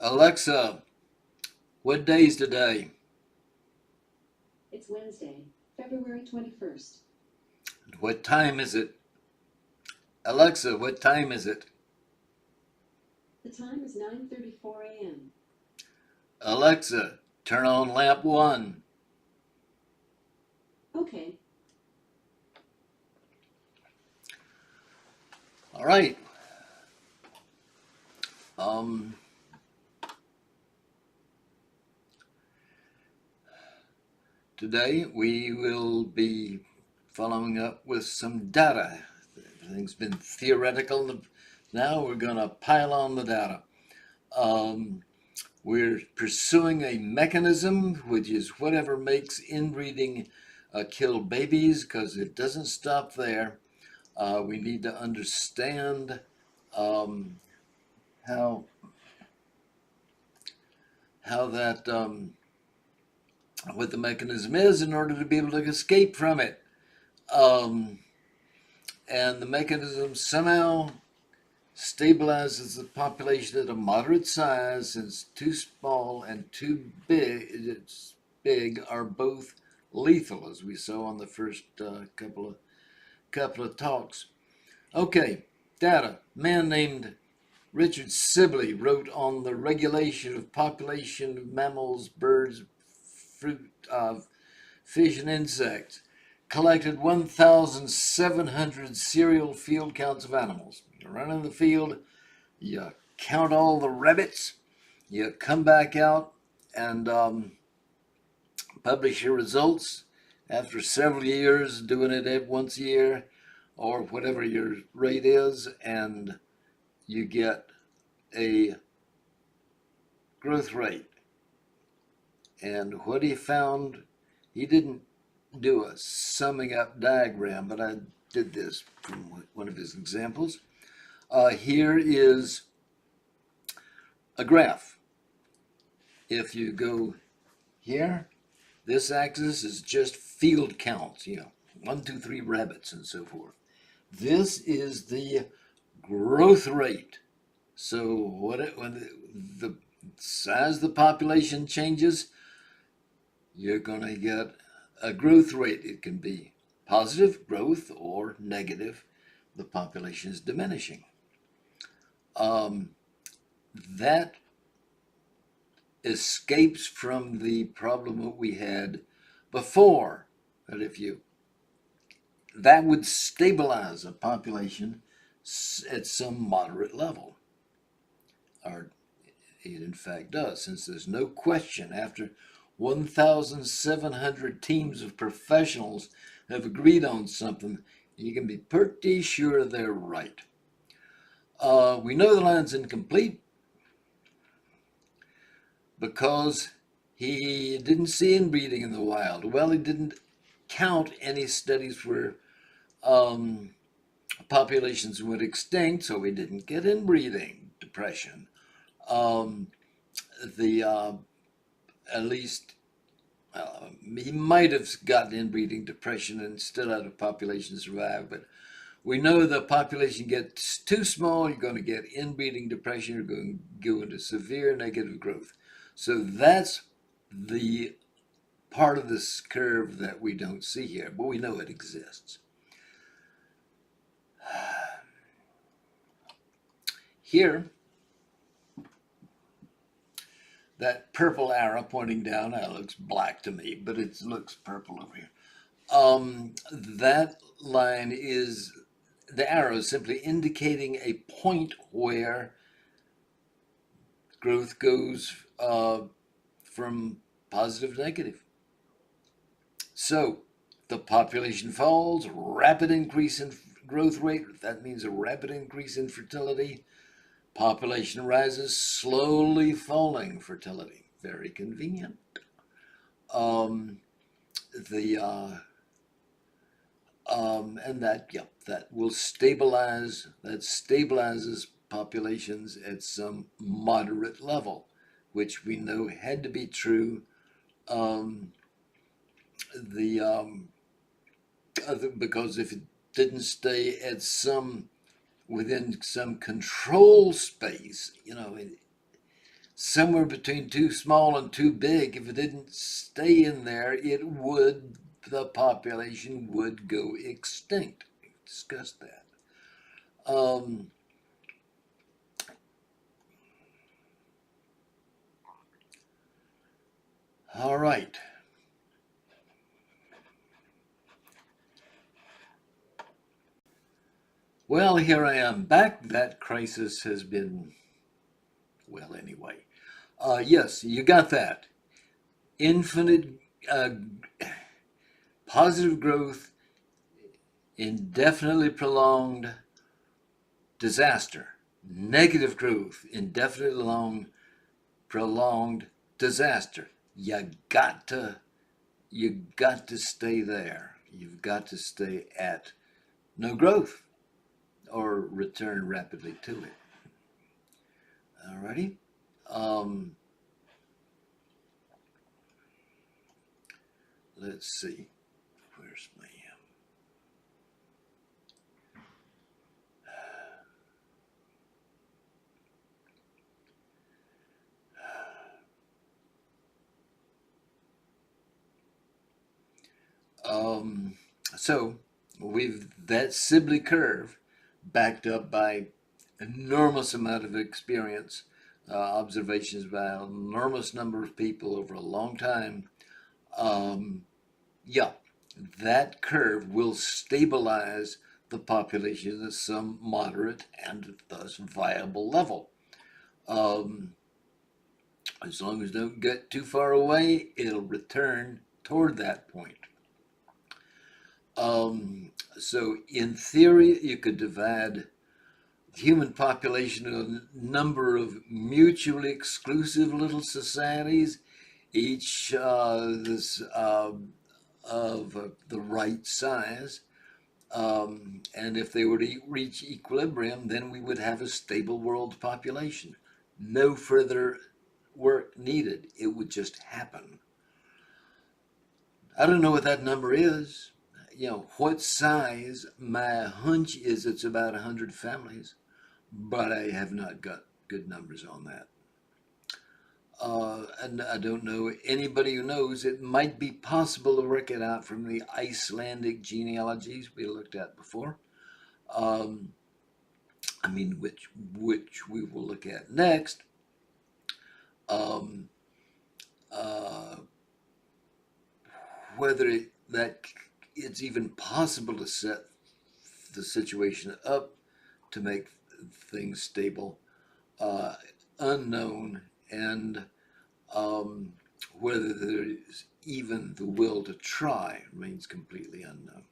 Alexa, what day is today? It's Wednesday, February 21st. What time is it? Alexa, what time is it? The time is 9:34 a.m. Alexa, turn on lamp one. Okay. All right. Um, Today we will be following up with some data. Everything's been theoretical. Now we're going to pile on the data. Um, we're pursuing a mechanism which is whatever makes inbreeding kill babies, because it doesn't stop there. We need to understand um, how that what the mechanism is in order to be able to escape from it. Um, and the mechanism somehow stabilizes the population at a moderate size, since too small and too big are both lethal, as we saw on the first couple of talks. Okay, data. Man named Richard Sibly wrote on the regulation of population of mammals, birds, fruit, fish, and insects. Collected 1,700 serial field counts of animals. You run in the field, you count all the rabbits, you come back out and publish your results after several years doing it once a year or whatever your rate is, and you get a growth rate. And what he found, he didn't do a summing up diagram, but I did this from one of his examples. Here is a graph. If you go here, this axis is just field counts, 1, 2, 3 rabbits and so forth. This is the growth rate. So when the size of the population changes, you're going to get a growth rate. It can be positive growth or negative. The population is diminishing. Um, that escapes from the problem that we had before. That if you that would stabilize a population at some moderate level, or it in fact does, since there's no question after 1,700 teams of professionals have agreed on something, you can be pretty sure they're right. We know the line's incomplete because he didn't see inbreeding in the wild. Well, he didn't count any studies where um, populations went extinct, so we didn't get inbreeding depression. Um, the At least he might have gotten inbreeding depression and still had a population survive, but we know the population gets too small, you're going to get inbreeding depression, you're going to go into severe negative growth. So that's the part of this curve that we don't see here, but we know it exists. Here, that purple arrow pointing down, that looks black to me, but it looks purple over here. That line is the arrow simply indicating a point where growth goes from positive to negative. So the population falls, rapid increase in growth rate. That means a rapid increase in fertility. Population rises, slowly falling fertility. Very convenient. Um, the and that will stabilize. That stabilizes populations at some moderate level, which we know had to be true. Um, the Because if it didn't stay at some within some control space, somewhere between too small and too big. If it didn't stay in there, the population would go extinct. We discussed that. Um, all right. Well, here I am back. That crisis has been, well, anyway. Yes, you got that. Infinite uh, positive growth, indefinitely prolonged disaster. Negative growth, indefinitely prolonged disaster. You got to stay there. You've got to stay at no growth or return rapidly to it. Alrighty. Um, let's see. Where's my um, so we've that Sibly curve backed up by enormous amount of experience, observations by an enormous number of people over a long time. Um, yeah, that curve will stabilize the population at some moderate and thus viable level. Um, as long as it don't get too far away, it'll return toward that point. So in theory, you could divide the human population into a number of mutually exclusive little societies, each of the right size. And if they were to reach equilibrium, then we would have a stable world population. No further work needed. It would just happen. I don't know what that number is. What size. My hunch is it's about 100 families, but I have not got good numbers on that. And I don't know anybody who knows. It might be possible to work it out from the Icelandic genealogies we looked at before. Um, I mean, which we will look at next. Um, uh, that it's even possible to set the situation up to make things stable, uh, unknown, and um, whether there is even the will to try remains completely unknown.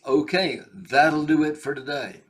Okay, that'll do it for today.